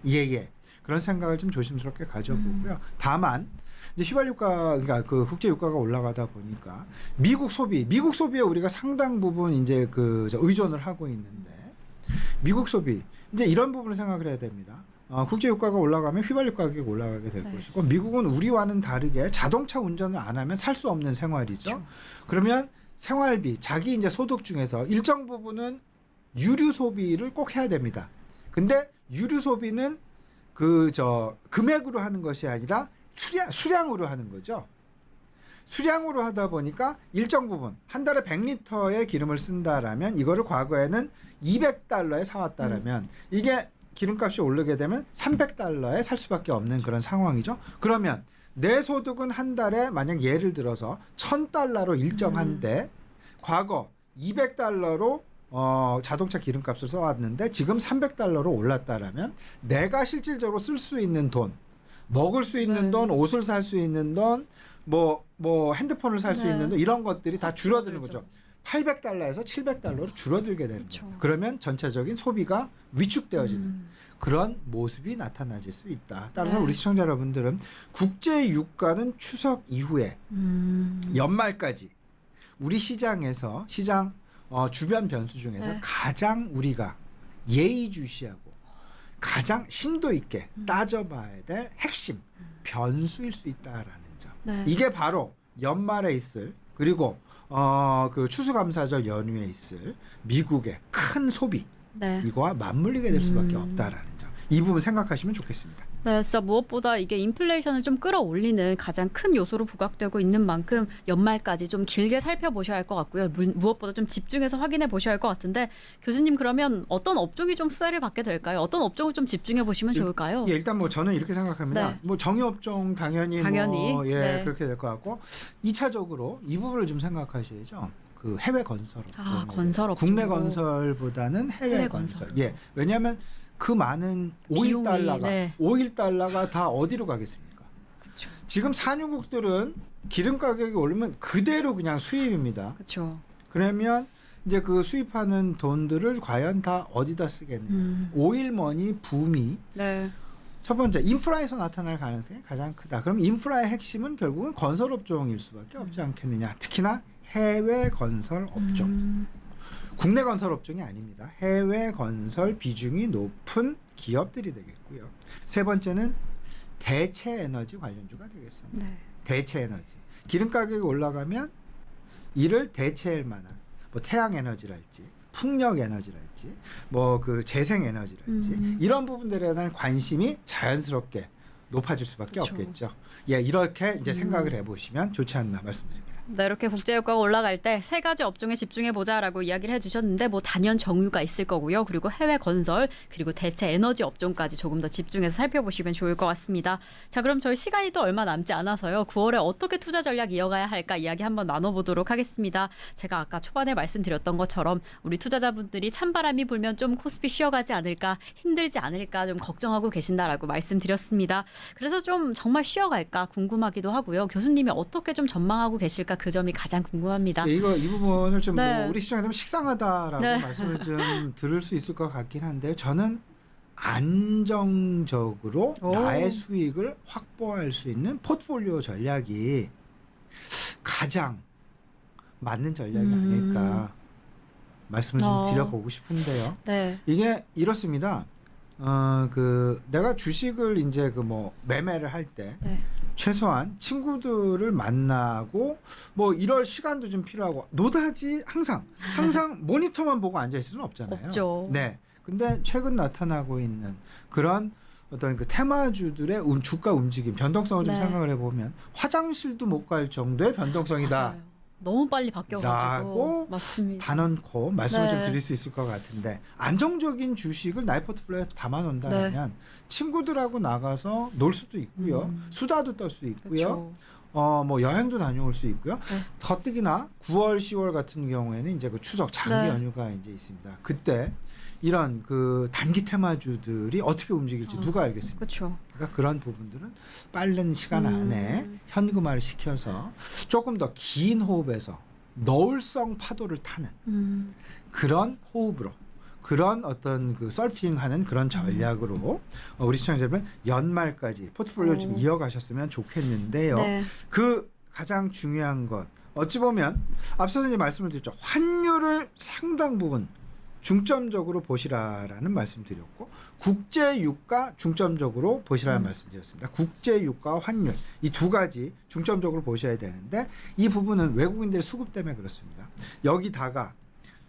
예. 그런 생각을 좀 조심스럽게 가져보고요. 다만 이제 휘발유가 그러니까 그 국제 유가가 올라가다 보니까 미국 소비에 우리가 상당 부분 이제 그 의존을 하고 있는데 미국 소비 이제 이런 부분을 생각을 해야 됩니다. 국제 유가가 올라가면 휘발유 가격이 올라가게 될 것이고 미국은 우리와는 다르게 자동차 운전을 안 하면 살 수 없는 생활이죠. 그러면 생활비, 자기 이제 소득 중에서 일정 부분은 유류 소비를 꼭 해야 됩니다. 근데 유류 소비는 금액으로 하는 것이 아니라 수량으로 하는 거죠. 수량으로 하다 보니까 일정 부분 한 달에 100리터의 기름을 쓴다라면 이거를 과거에는 200달러에 사왔다라면 이게 기름값이 오르게 되면 300달러에 살 수밖에 없는 그런 상황이죠. 그러면 내 소득은 한 달에 만약 예를 들어서 1000달러로 일정한데 과거 200달러로 자동차 기름값을 써왔는데 지금 300달러로 올랐다라면 내가 실질적으로 쓸 수 있는 돈, 먹을 수 있는 돈, 옷을 살 수 있는 돈, 뭐 핸드폰을 살 수 있는 돈 이런 것들이 다 줄어드는 거죠. 800달러에서 700달러로 줄어들게 되는 거예요. 그러면 전체적인 소비가 위축되어지는 그런 모습이 나타나질 수 있다. 따라서 우리 시청자 여러분들은 국제 유가는 추석 이후에 연말까지 우리 시장에서 주변 변수 중에서 가장 우리가 예의주시하고 가장 심도 있게 따져봐야 될 핵심 변수일 수 있다라는 점. 이게 바로 연말에 있을 그리고 그 추수감사절 연휴에 있을 미국의 큰 소비 이거와 맞물리게 될 수밖에 없다라는 점. 이 부분 생각하시면 좋겠습니다. 네, 진짜 무엇보다 이게 인플레이션을 좀 끌어올리는 가장 큰 요소로 부각되고 있는 만큼 연말까지 좀 길게 살펴보셔야 할 것 같고요. 무엇보다 좀 집중해서 확인해 보셔야 할 것 같은데 교수님 그러면 어떤 업종이 좀 수혜를 받게 될까요? 어떤 업종을 좀 집중해 보시면 좋을까요? 일단 뭐 저는 이렇게 생각합니다. 뭐 정유업종 당연히 그렇게 될 것 같고 2차적으로 이 부분을 좀 생각하셔야죠. 그 해외 건설업종. 건설업종. 국내 건설보다는 해외 건설. 왜냐하면 그 많은 오일 달러가 다 어디로 가겠습니까? 그쵸. 지금 산유국들은 기름 가격이 오르면 그대로 그냥 수입입니다. 그렇죠. 그러면 이제 그 수입하는 돈들을 과연 다 어디다 쓰겠느냐. 오일머니 붐이 첫 번째 인프라에서 나타날 가능성이 가장 크다. 그럼 인프라의 핵심은 결국은 건설업종일 수밖에 없지 않겠느냐. 특히나 해외 건설업종. 국내 건설업종이 아닙니다. 해외 건설 비중이 높은 기업들이 되겠고요. 세 번째는 대체 에너지 관련주가 되겠습니다. 대체 에너지. 기름 가격이 올라가면 이를 대체할 만한 뭐 태양 에너지랄지 풍력 에너지랄지 뭐 그 재생 에너지랄지 이런 부분들에 대한 관심이 자연스럽게 높아질 수밖에 그쵸. 없겠죠. 예, 이렇게 이제 생각을 해보시면 좋지 않나 말씀드립니다. 네, 이렇게 국제유가가 올라갈 때 세 가지 업종에 집중해 보자라고 이야기를 해주셨는데 뭐 단연 정유가 있을 거고요. 그리고 해외 건설 그리고 대체 에너지 업종까지 조금 더 집중해서 살펴보시면 좋을 것 같습니다. 자, 그럼 저희 시간이 또 얼마 남지 않아서요. 9월에 어떻게 투자 전략 이어가야 할까 이야기 한번 나눠보도록 하겠습니다. 제가 아까 초반에 말씀드렸던 것처럼 우리 투자자분들이 찬바람이 불면 좀 코스피 쉬어가지 않을까 힘들지 않을까 좀 걱정하고 계신다라고 말씀드렸습니다. 그래서 좀 정말 쉬어갈까 궁금하기도 하고요. 교수님이 어떻게 좀 전망하고 계실까 그 점이 가장 궁금합니다. 이 부분을 좀 네. 뭐 우리 시청에 되면 식상하다라고 네. 말씀을 좀 들을 수 있을 것 같긴 한데 저는 안정적으로 오. 나의 수익을 확보할 수 있는 포트폴리오 전략이 가장 맞는 전략이 아닐까 말씀을 좀 드려보고 싶은데요. 네. 이게 이렇습니다. 내가 주식을 이제 그 뭐 매매를 할 때 네. 최소한 친구들을 만나고 뭐 이럴 시간도 좀 필요하고 노다지 항상 모니터만 보고 앉아 있을 수는 없잖아요. 없죠. 네. 근데 최근 나타나고 있는 그런 어떤 그 테마주들의 주가 움직임 변동성을 좀 네. 생각을 해보면 화장실도 못 갈 정도의 변동성이다. 맞아요. 너무 빨리 바뀌어가지고 라고 맞습니다. 다 넣고 말씀을 네. 좀 드릴 수 있을 것 같은데 안정적인 주식을 나의 포트폴리오에 담아놓는다면 친구들하고 나가서 놀 수도 있고요. 수다도 떨 수 있고요. 그렇죠. 뭐 여행도 다녀올 수 있고요. 네. 가뜩이나 9월, 10월 같은 경우에는 이제 그 추석 장기 네. 연휴가 이제 있습니다. 그때 이런 그 단기 테마주들이 어떻게 움직일지 누가 알겠습니까? 그렇죠. 그러니까 그런 부분들은 빠른 시간 안에 현금화를 시켜서 조금 더 긴 호흡에서 너울성 파도를 타는 그런 호흡으로 그런 어떤 그 서핑하는 그런 전략으로 우리 시청자 여러분 연말까지 포트폴리오를 좀 이어가셨으면 좋겠는데요. 네. 그 가장 중요한 것 어찌 보면 앞서서 이제 말씀을 드렸죠. 환율을 상당 부분 중점적으로 보시라라는 말씀드렸고 국제 유가 중점적으로 보시라는 말씀드렸습니다. 국제 유가와 환율 이 두 가지 중점적으로 보셔야 되는데 이 부분은 외국인들의 수급 때문에 그렇습니다. 여기다가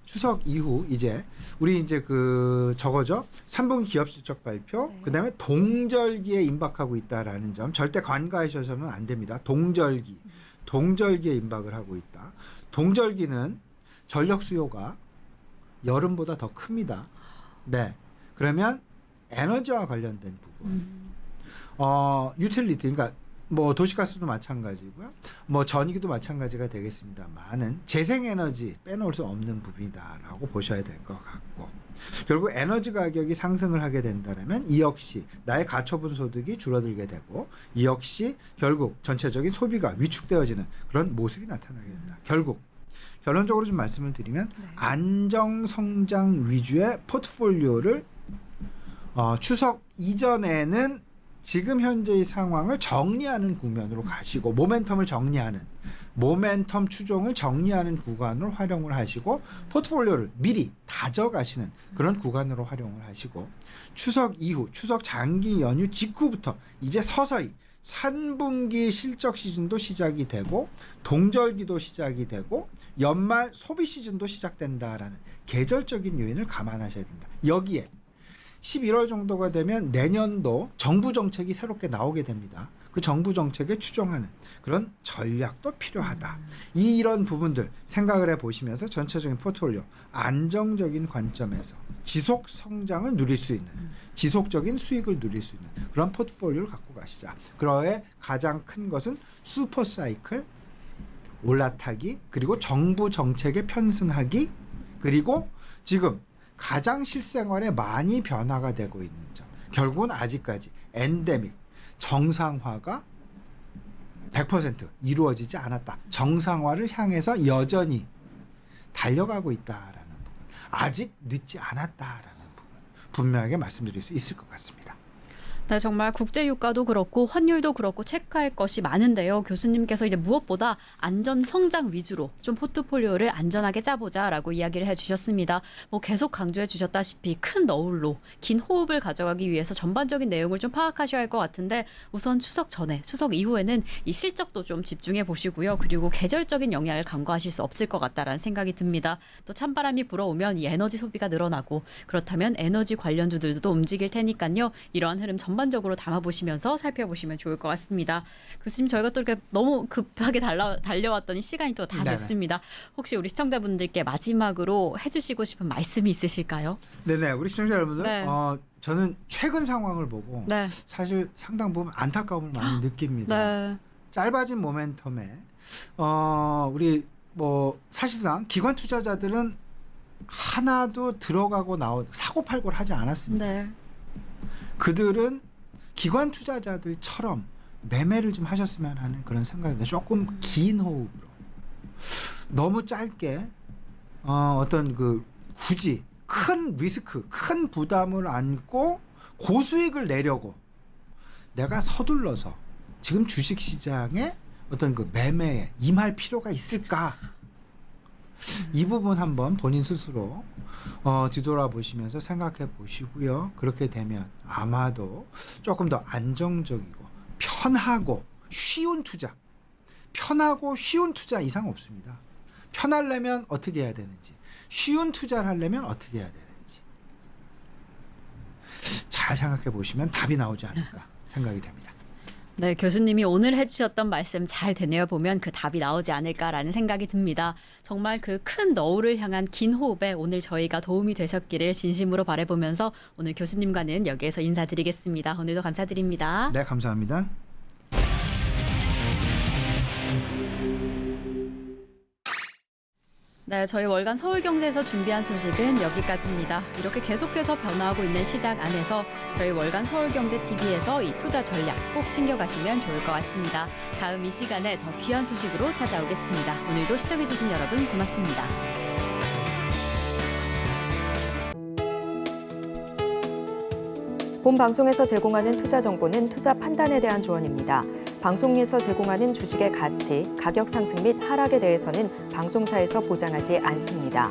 추석 이후 이제 우리 이제 그 저거죠. 3분기 기업 실적 발표 그다음에 동절기에 임박하고 있다라는 점 절대 간과하셔서는 안 됩니다. 동절기에 임박을 하고 있다. 동절기는 전력 수요가 여름보다 더 큽니다. 네. 그러면 에너지와 관련된 부분. 유틸리티, 그러니까 뭐 도시가스도 마찬가지고요. 뭐 전기도 마찬가지가 되겠습니다만은 재생에너지 빼놓을 수 없는 부분이다라고 보셔야 될 것 같고 결국 에너지 가격이 상승을 하게 된다면 이 역시 나의 가처분 소득이 줄어들게 되고 이 역시 결국 전체적인 소비가 위축되어지는 그런 모습이 나타나게 된다. 결국 결론적으로 좀 말씀을 드리면 안정 성장 위주의 포트폴리오를 추석 이전에는 지금 현재의 상황을 정리하는 국면으로 가시고 모멘텀을 정리하는 모멘텀 추종을 정리하는 구간으로 활용을 하시고 포트폴리오를 미리 다져가시는 그런 구간으로 활용을 하시고 추석 이후 추석 장기 연휴 직후부터 이제 서서히 3분기 실적 시즌도 시작이 되고 동절기도 시작이 되고 연말 소비 시즌도 시작된다라는 계절적인 요인을 감안하셔야 된다. 여기에 11월 정도가 되면 내년도 정부 정책이 새롭게 나오게 됩니다. 그 정부 정책에 추종하는 그런 전략도 필요하다. 이런 부분들 생각을 해보시면서 전체적인 포트폴리오 안정적인 관점에서 지속 성장을 누릴 수 있는 지속적인 수익을 누릴 수 있는 그런 포트폴리오를 갖고 가시자. 그러해 가장 큰 것은 슈퍼사이클 올라타기 그리고 정부 정책에 편승하기 그리고 지금 가장 실생활에 많이 변화가 되고 있는 점. 결국은 아직까지 엔데믹 정상화가 100% 이루어지지 않았다. 정상화를 향해서 여전히 달려가고 있다라는 부분. 아직 늦지 않았다라는 부분. 분명하게 말씀드릴 수 있을 것 같습니다. 네, 정말 국제 유가도 그렇고 환율도 그렇고 체크할 것이 많은데요. 교수님께서 이제 무엇보다 안전 성장 위주로 좀 포트폴리오를 안전하게 짜보자라고 이야기를 해주셨습니다. 뭐 계속 강조해 주셨다시피 큰 너울로 긴 호흡을 가져가기 위해서 전반적인 내용을 좀 파악하셔야 할 것 같은데 우선 추석 전에, 추석 이후에는 이 실적도 좀 집중해 보시고요. 그리고 계절적인 영향을 간과하실 수 없을 것 같다라는 생각이 듭니다. 또 찬바람이 불어오면 이 에너지 소비가 늘어나고 그렇다면 에너지 관련주들도 또 움직일 테니까요. 이러한 흐름 전반적으로 담아보시면서 살펴보시면 좋을 것 같습니다. 교수님, 저희가 또 이렇게 너무 급하게 달려왔더니 시간이 또 다 네네. 됐습니다. 혹시 우리 시청자분들께 마지막으로 해주시고 싶은 말씀이 있으실까요? 네네, 우리 시청자 여러분들, 네. 저는 최근 상황을 보고 네. 사실 상당 부분 안타까움을 많이 느낍니다. 네. 짧아진 모멘텀에 우리 뭐 사실상 기관 투자자들은 하나도 들어가고 사고 팔고를 하지 않았습니다. 네. 그들은 기관 투자자들처럼 매매를 좀 하셨으면 하는 그런 생각입니다. 조금 긴 호흡으로. 너무 짧게 어떤 그 굳이 큰 리스크, 큰 부담을 안고 고수익을 내려고 내가 서둘러서 지금 주식시장에 어떤 그 매매에 임할 필요가 있을까? 이 부분 한번 본인 스스로 뒤돌아보시면서 생각해 보시고요. 그렇게 되면 아마도 조금 더 안정적이고 편하고 쉬운 투자, 편하고 쉬운 투자 이상 없습니다. 편하려면 어떻게 해야 되는지, 쉬운 투자를 하려면 어떻게 해야 되는지 잘 생각해 보시면 답이 나오지 않을까 생각이 됩니다. 네, 교수님이 오늘 해주셨던 말씀 잘 되뇌어 보면 그 답이 나오지 않을까라는 생각이 듭니다. 정말 그 큰 너울을 향한 긴 호흡에 오늘 저희가 도움이 되셨기를 진심으로 바라보면서 오늘 교수님과는 여기에서 인사드리겠습니다. 오늘도 감사드립니다. 네, 감사합니다. 네, 저희 월간 서울경제에서 준비한 소식은 여기까지입니다. 이렇게 계속해서 변화하고 있는 시장 안에서 저희 월간 서울경제TV에서 이 투자 전략 꼭 챙겨가시면 좋을 것 같습니다. 다음 이 시간에 더 귀한 소식으로 찾아오겠습니다. 오늘도 시청해주신 여러분 고맙습니다. 본 방송에서 제공하는 투자 정보는 투자 판단에 대한 조언입니다. 방송에서 제공하는 주식의 가치, 가격 상승 및 하락에 대해서는 방송사에서 보장하지 않습니다.